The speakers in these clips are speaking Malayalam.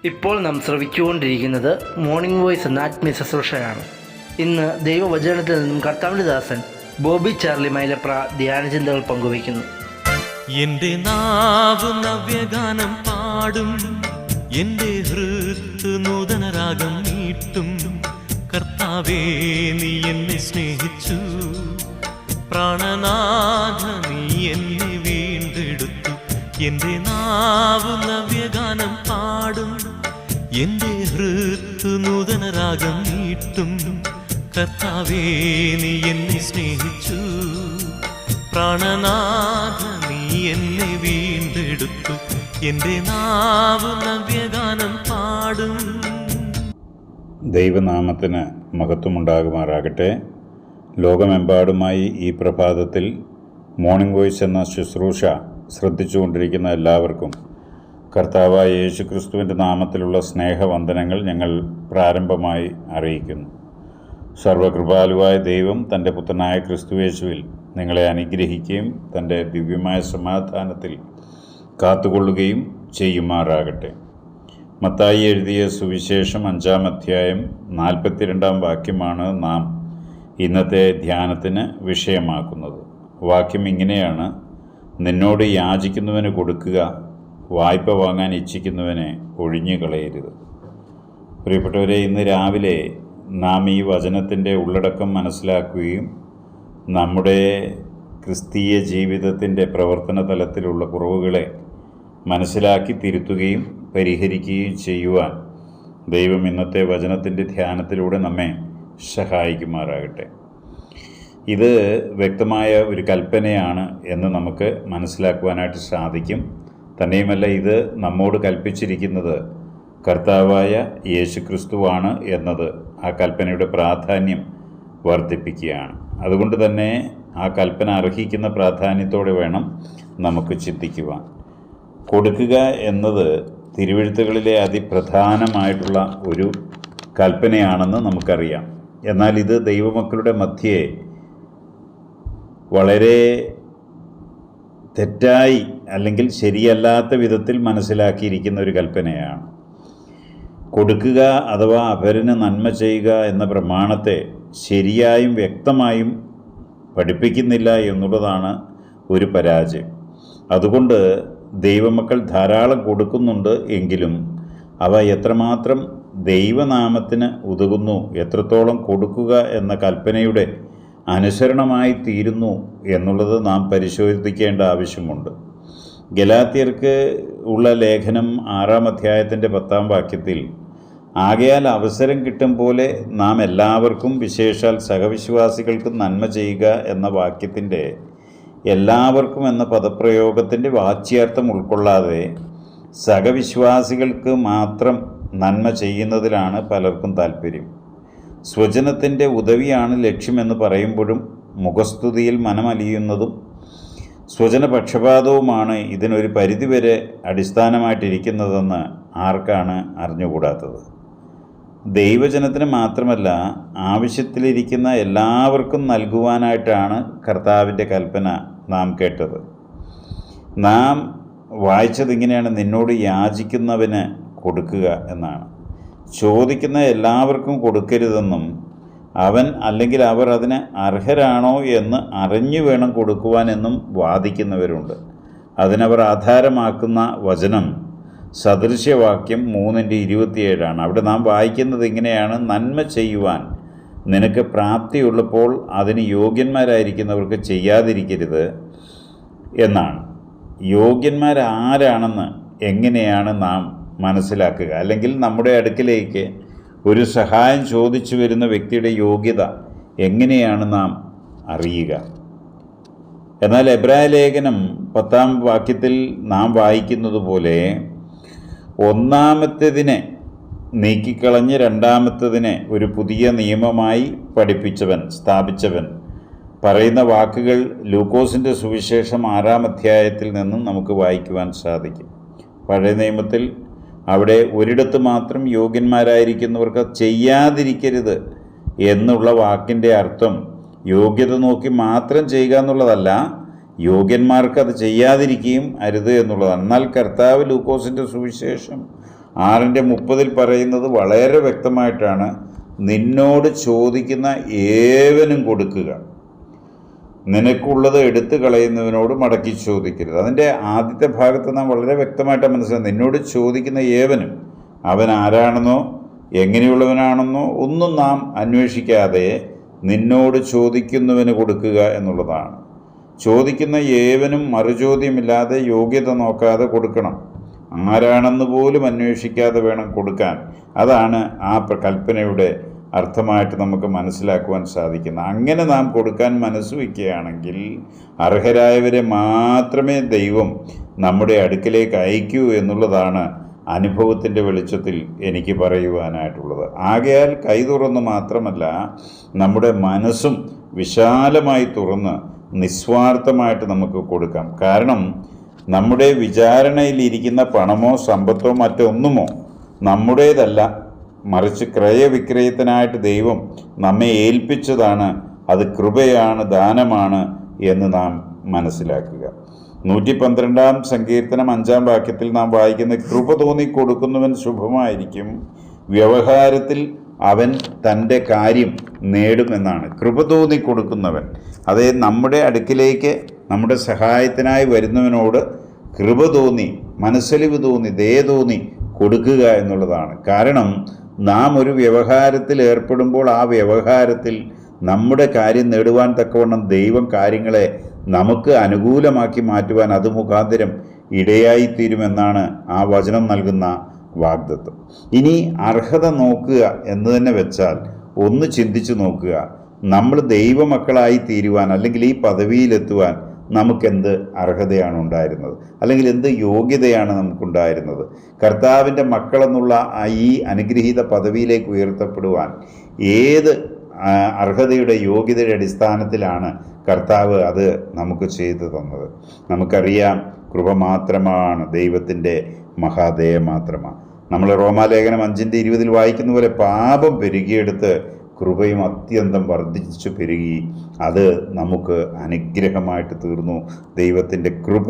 ഇപ്പോൾ നാം ശ്രവിച്ചുകൊണ്ടിരിക്കുന്നത് മോർണിംഗ് വോയിസ് എന്ന ആത്മീയ ശുശ്രൂഷയാണ്. ഇന്ന് ദൈവവചനത്തിൽ നിന്നും കർത്താവിൻ്റെ ദാസൻ ബോബി ചാർലി മൈലപ്ര ധ്യാനചിന്തകൾ പങ്കുവയ്ക്കുന്നു. എന്റെ നാവ് നവ്യഗാനം പാടും, എന്റെ ഹൃത്ത് നൂതന രാഗം നീട്ടും. കർത്താവേ, നീ എന്നെ സ്നേഹിച്ചു, പ്രാണനാഥ നീ എന്നെ വീണ്ടെടുത്തു. എന്റെ നാവ് നവ്യഗാനം പാടും, എന്റെ ഹൃത്ത് നൂതന രാഗം നീട്ടും. കർത്താവേ, നീ എന്നെ സ്നേഹിച്ചു, പ്രാണനാഥ നീ എന്നെ വീണ്ടെടുത്തു. എന്റെ നാവ് നവ്യഗാനം പാടും. ദൈവനാമത്തിന് മഹത്വമുണ്ടാകുമാറാകട്ടെ. ലോകമെമ്പാടുമായി ഈ പ്രഭാതത്തിൽ മോർണിംഗ് വോയിസ് എന്ന ശുശ്രൂഷ ശ്രദ്ധിച്ചുകൊണ്ടിരിക്കുന്ന എല്ലാവർക്കും കർത്താവായ യേശുക്രിസ്തുവിൻ്റെ നാമത്തിലുള്ള സ്നേഹവന്ദനങ്ങൾ ഞങ്ങൾ പ്രാരംഭമായി അറിയിക്കുന്നു. സർവകൃപാലുവായ ദൈവം തൻ്റെ പുത്രനായ ക്രിസ്തുയേശുവിൽ നിങ്ങളെ അനുഗ്രഹിക്കുകയും തൻ്റെ ദിവ്യമായ സമാധാനത്തിൽ കാത്തുകൊള്ളുകയും ചെയ്യുമാറാകട്ടെ. മത്തായി എഴുതിയ സുവിശേഷം 5-ാം അധ്യായം 42-ാം വാക്യമാണ് നാം ഇന്നത്തെ ധ്യാനത്തിന് വിഷയമാക്കുന്നത്. വാക്യം ഇങ്ങനെയാണ്: നിന്നോട് യാചിക്കുന്നവന് കൊടുക്കുക, വായ്പ വാങ്ങാൻ ഇച്ഛിക്കുന്നവനെ ഒഴിഞ്ഞു കളയരുത്. പ്രിയപ്പെട്ടവരെ, ഇന്ന് രാവിലെ നാം ഈ വചനത്തിൻ്റെ ഉള്ളടക്കം മനസ്സിലാക്കുകയും നമ്മുടെ ക്രിസ്തീയ ജീവിതത്തിൻ്റെ പ്രവർത്തന തലത്തിലുള്ള കുറവുകളെ മനസ്സിലാക്കി തിരുത്തുകയും പരിഹരിക്കുകയും ചെയ്യുവാൻ ദൈവം ഇന്നത്തെ വചനത്തിൻ്റെ ധ്യാനത്തിലൂടെ നമ്മെ സഹായിക്കുമാറാകട്ടെ. ഇത് വ്യക്തമായ ഒരു കൽപ്പനയാണ് എന്ന് നമുക്ക് മനസ്സിലാക്കുവാനായിട്ട് സാധിക്കും. തന്നെയുമല്ല, ഇത് നമ്മോട് കൽപ്പിച്ചിരിക്കുന്നത് കർത്താവായ യേശുക്രിസ്തുവാണ് എന്നത് ആ കൽപ്പനയുടെ പ്രാധാന്യം വർദ്ധിപ്പിക്കുകയാണ്. അതുകൊണ്ട് തന്നെ ആ കൽപ്പന അർഹിക്കുന്ന പ്രാധാന്യത്തോടെ വേണം നമുക്ക് ചിന്തിക്കുവാൻ. കൊടുക്കുക എന്നത് തിരുവെഴുത്തുകളിലെ അതിപ്രധാനമായിട്ടുള്ള ഒരു കൽപ്പനയാണെന്ന് നമുക്കറിയാം. എന്നാൽ ഇത് ദൈവമക്കളുടെ മധ്യേ വളരെ തെറ്റായി അല്ലെങ്കിൽ ശരിയല്ലാത്ത വിധത്തിൽ മനസ്സിലാക്കിയിരിക്കുന്ന ഒരു കൽപ്പനയാണ്. കൊടുക്കുക അഥവാ അപരന് നന്മ ചെയ്യുക എന്ന പ്രമാണത്തെ ശരിയായും വ്യക്തമായും പഠിപ്പിക്കുന്നില്ല എന്നുള്ളതാണ് ഒരു പരാജയം. അതുകൊണ്ട് ദൈവമക്കൾ ധാരാളം കൊടുക്കുന്നുണ്ട് എങ്കിലും അവ എത്രമാത്രം ദൈവനാമത്തിന് ഉതകുന്നു, എത്രത്തോളം കൊടുക്കുക എന്ന കൽപ്പനയുടെ അനുസരണമായി തീരുന്നു എന്നുള്ളത് നാം പരിശോധിക്കേണ്ട ആവശ്യമുണ്ട്. ഗലാത്യർക്ക് ഉള്ള ലേഖനം 6-ാം അധ്യായത്തിൻ്റെ 10-ാം വാക്യത്തിൽ, ആകയാൽ അവസരം കിട്ടും പോലെ നാം എല്ലാവർക്കും, വിശേഷാൽ സഹവിശ്വാസികൾക്കും നന്മ ചെയ്യുക എന്ന വാക്യത്തിൻ്റെ എല്ലാവർക്കും എന്ന പദപ്രയോഗത്തിൻ്റെ വാച്യാർത്ഥം ഉൾക്കൊള്ളാതെ സഹവിശ്വാസികൾക്ക് മാത്രം നന്മ ചെയ്യുന്നതിലാണ് പലർക്കും താല്പര്യം. സ്വജനത്തിൻ്റെ ഉദവിയാണ് ലക്ഷ്യമെന്ന് പറയുമ്പോഴും മുഖസ്തുതിയിൽ മനമലിയുന്നതും സ്വജനപക്ഷപാതവുമാണ് ഇതിനൊരു പരിധിവരെ അടിസ്ഥാനമായിട്ടിരിക്കുന്നതെന്ന് ആർക്കാണ് അറിഞ്ഞുകൂടാത്തത്? ദൈവജനത്തിന് മാത്രമല്ല, ആവശ്യത്തിലിരിക്കുന്ന എല്ലാവർക്കും നൽകുവാനായിട്ടാണ് കർത്താവിൻ്റെ കൽപ്പന നാം കേട്ടത്. നാം വായിച്ചത് ഇങ്ങനെയാണ്: നിന്നോട് യാചിക്കുന്നവന് കൊടുക്കുക എന്നാണ്. ചോദിക്കുന്ന എല്ലാവർക്കും കൊടുക്കരുതെന്നും അവൻ അല്ലെങ്കിൽ അവർ അതിന് അർഹരാണോ എന്ന് അറിഞ്ഞു വേണം കൊടുക്കുവാനെന്നും വാദിക്കുന്നവരുണ്ട്. അതിനവർ ആധാരമാക്കുന്ന വചനം സദൃശ്യവാക്യം 3:27 അവിടെ നാം വായിക്കുന്നത് ഇങ്ങനെയാണ്: നന്മ ചെയ്യുവാൻ നിനക്ക് പ്രാപ്തിയുള്ളപ്പോൾ അതിന് യോഗ്യന്മാരായിരിക്കുന്നവർക്ക് ചെയ്യാതിരിക്കരുത് എന്നാണ്. യോഗ്യന്മാരാരാണെന്ന് എങ്ങനെയാണ് നാം മനസ്സിലാക്കുക? അല്ലെങ്കിൽ നമ്മുടെ അടുക്കിലേക്ക് ഒരു സഹായം ചോദിച്ചു വരുന്ന വ്യക്തിയുടെ യോഗ്യത എങ്ങനെയാണ് നാം അറിയുക? എന്നാൽ എബ്രായ ലേഖനം 10-ാം വാക്യത്തിൽ നാം വായിക്കുന്നത് പോലെ, ഒന്നാമത്തേതിനെ നീക്കിക്കളഞ്ഞ് രണ്ടാമത്തേതിനെ ഒരു പുതിയ നിയമമായി സ്ഥാപിച്ചവൻ പറയുന്ന വാക്കുകൾ ലൂക്കോസിൻ്റെ സുവിശേഷം 6-ാം അധ്യായത്തിൽ നിന്നും നമുക്ക് വായിക്കുവാൻ സാധിക്കും. പഴയ നിയമത്തിൽ അവിടെ ഒരിടത്ത് മാത്രം യോഗ്യന്മാരായിരിക്കുന്നവർക്ക് ചെയ്യാതിരിക്കരുത് എന്നുള്ള വാക്കിൻ്റെ അർത്ഥം യോഗ്യത നോക്കി മാത്രം ചെയ്യുക എന്നുള്ളതല്ല, യോഗ്യന്മാർക്ക് അത് ചെയ്യാതിരിക്കുകയും അരുത് എന്നുള്ളതാണ്. എന്നാൽ കർത്താവ് ലൂക്കോസിൻ്റെ സുവിശേഷം 6:30 പറയുന്നത് വളരെ വ്യക്തമായിട്ടാണ്, നിന്നോട് ചോദിക്കുന്ന ഏവനും കൊടുക്കുക, നിനക്കുള്ളത് എടുത്തു കളയുന്നവനോട് മടക്കി ചോദിക്കരുത്. അതിൻ്റെ ആദ്യത്തെ ഭാഗത്ത് നാം വളരെ വ്യക്തമായിട്ട് മനസ്സിലാക്കും, നിന്നോട് ചോദിക്കുന്ന ഏവനും, അവൻ ആരാണെന്നോ എങ്ങനെയുള്ളവനാണെന്നോ ഒന്നും നാം അന്വേഷിക്കാതെ നിന്നോട് ചോദിക്കുന്നവന് കൊടുക്കുക എന്നുള്ളതാണ്. ചോദിക്കുന്ന ഏവനും മറുചോദ്യമില്ലാതെ യോഗ്യത നോക്കാതെ കൊടുക്കണം. ആരാണെന്ന് പോലും അന്വേഷിക്കാതെ വേണം കൊടുക്കാൻ. അതാണ് ആ കൽപ്പനയുടെ അർത്ഥമായിട്ട് നമുക്ക് മനസ്സിലാക്കുവാൻ സാധിക്കുന്നത്. അങ്ങനെ നാം കൊടുക്കാൻ മനസ്സ് വയ്ക്കുകയാണെങ്കിൽ അർഹരായവരെ മാത്രമേ ദൈവം നമ്മുടെ അടുക്കലേക്ക് അയക്കൂ എന്നുള്ളതാണ് അനുഭവത്തിൻ്റെ വെളിച്ചത്തിൽ എനിക്ക് പറയുവാനായിട്ടുള്ളത്. ആകയാൽ കൈ തുറന്ന് മാത്രമല്ല, നമ്മുടെ മനസ്സും വിശാലമായി തുറന്ന് നിസ്വാർത്ഥമായിട്ട് നമുക്ക് കൊടുക്കാം. കാരണം നമ്മുടെ വിചാരണയിലിരിക്കുന്ന പണമോ സമ്പത്തോ മറ്റൊന്നുമോ നമ്മുടേതല്ല, മറിച്ച് ക്രയവിക്രയത്തിനായിട്ട് ദൈവം നമ്മെ ഏൽപ്പിച്ചതാണ്. അത് കൃപയാണ്, ദാനമാണ് എന്ന് നാം മനസ്സിലാക്കുക. 112 സങ്കീർത്തനം 5 വാക്യത്തിൽ നാം വായിക്കുന്ന, കൃപ തോന്നി കൊടുക്കുന്നവൻ ശുഭമായിരിക്കും, വ്യവഹാരത്തിൽ അവൻ തൻ്റെ കാര്യം നേടുമെന്നാണ്. കൃപ തോന്നി കൊടുക്കുന്നവൻ, അതായത് നമ്മുടെ അടുക്കിലേക്ക് നമ്മുടെ സഹായത്തിനായി വരുന്നവനോട് കൃപ തോന്നി, മനസ്സലിവ് തോന്നി, ദയ തോന്നി കൊടുക്കുക എന്നുള്ളതാണ്. കാരണം നാം ഒരു വ്യവഹാരത്തിൽ ഏർപ്പെടുമ്പോൾ ആ വ്യവഹാരത്തിൽ നമ്മുടെ കാര്യം നേടുവാൻ തക്കവണ്ണം ദൈവം കാര്യങ്ങളെ നമുക്ക് അനുകൂലമാക്കി മാറ്റുവാൻ അത് മുഖാന്തരം ഇടയായിത്തീരുമെന്നാണ് ആ വചനം നൽകുന്ന വാഗ്ദത്തം. ഇനി അർഹത നോക്കുക എന്ന് തന്നെ വെച്ചാൽ ഒന്ന് ചിന്തിച്ചു നോക്കുക, നമ്മൾ ദൈവമക്കളായി തീരുവാൻ അല്ലെങ്കിൽ ഈ പദവിയിലെത്തുവാൻ നമുക്കെന്ത് അർഹതയാണ് ഉണ്ടായിരുന്നത്, അല്ലെങ്കിൽ എന്ത് യോഗ്യതയാണ് നമുക്കുണ്ടായിരുന്നത്? കർത്താവിൻ്റെ മക്കളെന്നുള്ള ഈ അനുഗ്രഹീത പദവിയിലേക്ക് ഉയർത്തപ്പെടുവാൻ ഏത് അർഹതയുടെ യോഗ്യതയുടെ അടിസ്ഥാനത്തിലാണ് കർത്താവ് അത് നമുക്ക് ചെയ്തു തന്നത്? നമുക്കറിയാം, കൃപ മാത്രമാണ്, ദൈവത്തിൻ്റെ മഹാദയ മാത്രമാണ്. നമ്മൾ റോമാലേഖനം 5:20 വായിക്കുന്ന പോലെ പാപം പെരുകിയെടുത്ത് കൃപയും അത്യന്തം വർദ്ധിച്ചു പെരുകി, അത് നമുക്ക് അനുഗ്രഹമായിട്ട് തീർന്നു. ദൈവത്തിൻ്റെ കൃപ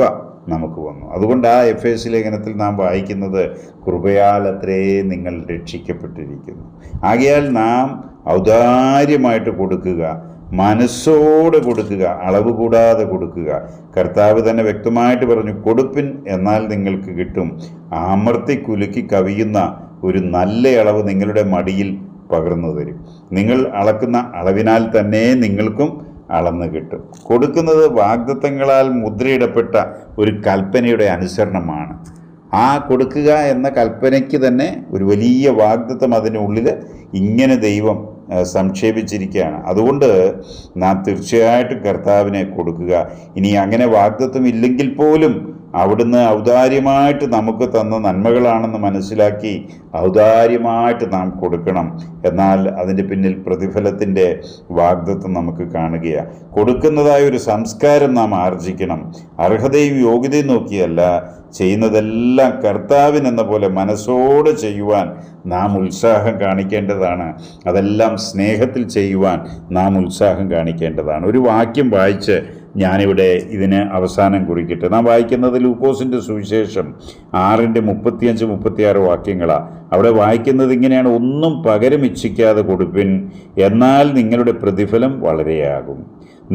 നമുക്ക് വന്നു. അതുകൊണ്ട് ആ എഫേസ്യ ലേഖനത്തിൽ നാം വായിക്കുന്നത്, കൃപയാൽ അത്രേ നിങ്ങൾ രക്ഷിക്കപ്പെട്ടിരിക്കുന്നു. ആകയാൽ നാം ഔദാര്യമായിട്ട് കൊടുക്കുക, മനസ്സോടെ കൊടുക്കുക, അളവ് കൂടാതെ കൊടുക്കുക. കർത്താവ് തന്നെ വ്യക്തമായിട്ട് പറഞ്ഞു, കൊടുപ്പിൻ എന്നാൽ നിങ്ങൾക്ക് കിട്ടും, അമർത്തി കുലുക്കി കവിയുന്ന ഒരു നല്ല അളവ് നിങ്ങളുടെ മടിയിൽ പകർന്നു തരും. നിങ്ങൾ അളക്കുന്ന അളവിനാൽ തന്നെ നിങ്ങൾക്കും അളന്ന് കിട്ടും. കൊടുക്കുന്നത് വാഗ്ദത്തങ്ങളാൽ മുദ്രയിടപ്പെട്ട ഒരു കൽപ്പനയുടെ അനുസരണമാണ്. ആ കൊടുക്കുക എന്ന കൽപ്പനയ്ക്ക് തന്നെ ഒരു വലിയ വാഗ്ദത്തം അതിനുള്ളിൽ ഇങ്ങനെ ദൈവം സംക്ഷേപിച്ചിരിക്കുകയാണ്. അതുകൊണ്ട് നാം തീർച്ചയായിട്ടും കർത്താവിനെ കൊടുക്കുക. ഇനി അങ്ങനെ വാഗ്ദത്തം ഇല്ലെങ്കിൽ പോലും അവിടുന്ന് ഔദാര്യമായിട്ട് നമുക്ക് തന്ന നന്മകളാണെന്ന് മനസ്സിലാക്കി ഔദാര്യമായിട്ട് നാം കൊടുക്കണം. എന്നാൽ അതിൻ്റെ പിന്നിൽ പ്രതിഫലത്തിൻ്റെ വാഗ്ദത്തം നമുക്ക് കാണുകയാണ്. കൊടുക്കുന്നതായ ഒരു സംസ്കാരം നാം ആർജിക്കണം. അർഹതയും യോഗ്യതയും നോക്കിയല്ല ചെയ്യുന്നതെല്ലാം കർത്താവിനെന്ന പോലെ മനസ്സോടെ ചെയ്യുവാൻ നാം ഉത്സാഹം കാണിക്കേണ്ടതാണ്. അതെല്ലാം സ്നേഹത്തിൽ ചെയ്യുവാൻ നാം ഉത്സാഹം കാണിക്കേണ്ടതാണ്. ഒരു വാക്യം വായിച്ച് ഞാനിവിടെ ഇതിന് അവസാനം കുറിക്കട്ടെ. നാം വായിക്കുന്നത് ലൂക്കോസിൻ്റെ സുവിശേഷം 6:35-36 വാക്യങ്ങളാണ്. അവിടെ വായിക്കുന്നത് ഇങ്ങനെയാണ്, ഒന്നും പകരം ഇച്ഛിക്കാതെ കൊടുപ്പിൻ, എന്നാൽ നിങ്ങളുടെ പ്രതിഫലം വളരെയാകും.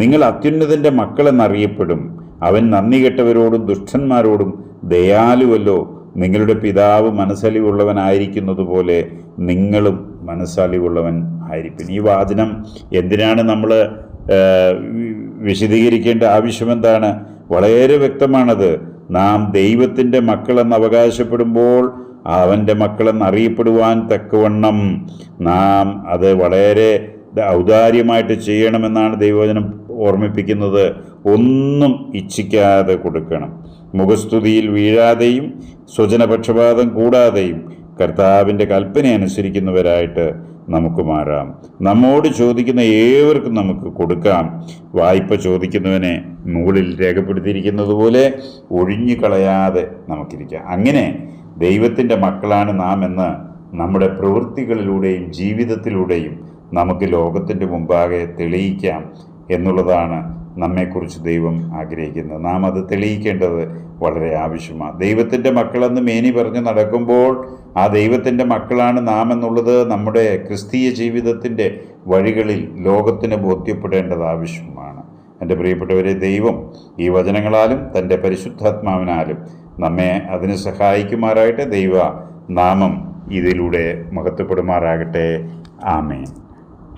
നിങ്ങൾ അത്യുന്നതൻ്റെ മക്കളെന്നറിയപ്പെടും. അവൻ നന്ദി കെട്ടവരോടും ദുഷ്ടന്മാരോടും ദയാലുവല്ലോ. നിങ്ങളുടെ പിതാവ് മനസ്സലിവുള്ളവനായിരിക്കുന്നത് പോലെ നിങ്ങളും മനസ്സലിവുള്ളവൻ ആയിരിക്കും. ഈ വാചനം എന്തിനാണ് നമ്മൾ വിശദീകരിക്കേണ്ട ആവശ്യമെന്താണ്? വളരെ വ്യക്തമാണത്. നാം ദൈവത്തിൻ്റെ മക്കളെന്ന് അവകാശപ്പെടുമ്പോൾ അവൻ്റെ മക്കളെന്നറിയപ്പെടുവാൻ തക്കവണ്ണം നാം അത് വളരെ ഔദാര്യമായിട്ട് ചെയ്യണമെന്നാണ് ദൈവവചനം ഓർമ്മിപ്പിക്കുന്നത്. ഒന്നും ഇച്ഛിക്കാതെ കൊടുക്കണം. മുഖസ്തുതിയിൽ വീഴാതെയും സ്വജനപക്ഷപാതം കൂടാതെയും കർത്താവിൻ്റെ കൽപ്പന അനുസരിക്കുന്നവരായിട്ട് നമുക്ക് മാറാം. നമ്മോട് ചോദിക്കുന്ന ഏവർക്കും നമുക്ക് കൊടുക്കാം. വായ്പ ചോദിക്കുന്നവനെ മുകളിൽ രേഖപ്പെടുത്തിയിരിക്കുന്നത് പോലെ ഒഴിഞ്ഞു കളയാതെ നമുക്കിരിക്കാം. അങ്ങനെ ദൈവത്തിൻ്റെ മക്കളാണ് നാം എന്ന് നമ്മുടെ പ്രവൃത്തികളിലൂടെയും ജീവിതത്തിലൂടെയും നമുക്ക് ലോകത്തിൻ്റെ മുമ്പാകെ തെളിയിക്കാം എന്നുള്ളതാണ് നമ്മെക്കുറിച്ച് ദൈവം ആഗ്രഹിക്കുന്നത്. നാം അത് തെളിയിക്കേണ്ടത് വളരെ ആവശ്യമാണ്. ദൈവത്തിൻ്റെ മക്കളെന്ന് മേനി പറഞ്ഞ് നടക്കുമ്പോൾ ആ ദൈവത്തിൻ്റെ മക്കളാണ് നാം എന്നുള്ളത് നമ്മുടെ ക്രിസ്തീയ ജീവിതത്തിൻ്റെ വഴികളിൽ ലോകത്തിന് ബോധ്യപ്പെടേണ്ടത് ആവശ്യമാണ്. എൻ്റെ പ്രിയപ്പെട്ടവരെ, ദൈവം ഈ വചനങ്ങളാലും തൻ്റെ പരിശുദ്ധാത്മാവിനാലും നമ്മെ അതിന് സഹായിക്കുമാറാകട്ടെ. ദൈവ നാമം ഇതിലൂടെ മഹത്വപ്പെടുമാറാകട്ടെ. ആമേൻ.